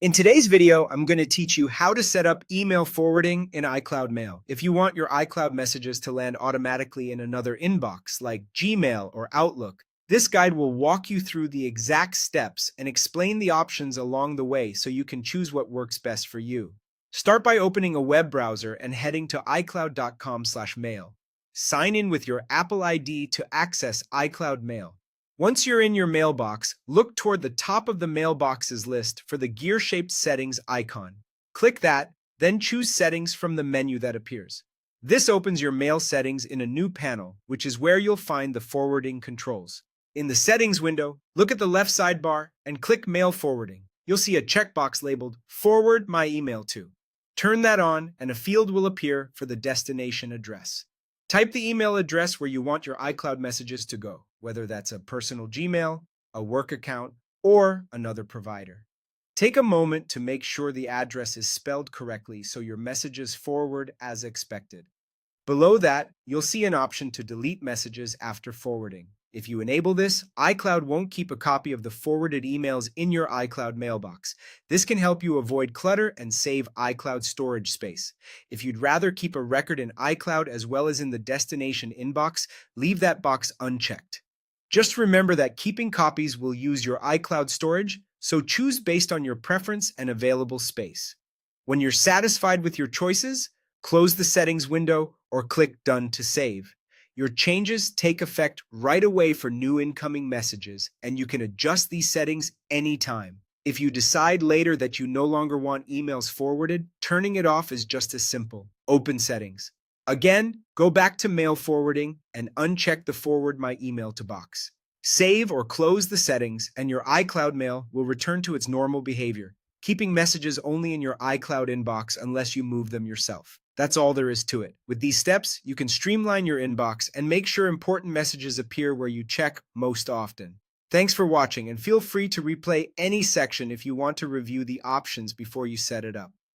In today's video, I'm going to teach you how to set up email forwarding in iCloud Mail. If you want your iCloud messages to land automatically in another inbox like Gmail or Outlook, this guide will walk you through the exact steps and explain the options along the way so you can choose what works best for you. Start by opening a web browser and heading to iCloud.com/mail. Sign in with your Apple ID to access iCloud Mail. Once you're in your mailbox, look toward the top of the mailboxes list for the gear-shaped settings icon. Click that, then choose Settings from the menu that appears. This opens your mail settings in a new panel, which is where you'll find the forwarding controls. In the Settings window, look at the left sidebar and click Mail Forwarding. You'll see a checkbox labeled Forward My Email To. Turn that on, and a field will appear for the destination address. Type the email address where you want your iCloud messages to go, whether that's a personal Gmail, a work account, or another provider. Take a moment to make sure the address is spelled correctly so your messages forward as expected. Below that, you'll see an option to delete messages after forwarding. If you enable this, iCloud won't keep a copy of the forwarded emails in your iCloud mailbox. This can help you avoid clutter and save iCloud storage space. If you'd rather keep a record in iCloud as well as in the destination inbox, leave that box unchecked. Just remember that keeping copies will use your iCloud storage, so choose based on your preference and available space. When you're satisfied with your choices, close the settings window or click Done to save. Your changes take effect right away for new incoming messages, and you can adjust these settings anytime. If you decide later that you no longer want emails forwarded, turning it off is just as simple. Open Settings. Again, go back to Mail Forwarding and uncheck the Forward My Email To box. Save or close the settings, and your iCloud Mail will return to its normal behavior, keeping messages only in your iCloud inbox unless you move them yourself. That's all there is to it. With these steps, you can streamline your inbox and make sure important messages appear where you check most often. Thanks for watching, and feel free to replay any section if you want to review the options before you set it up.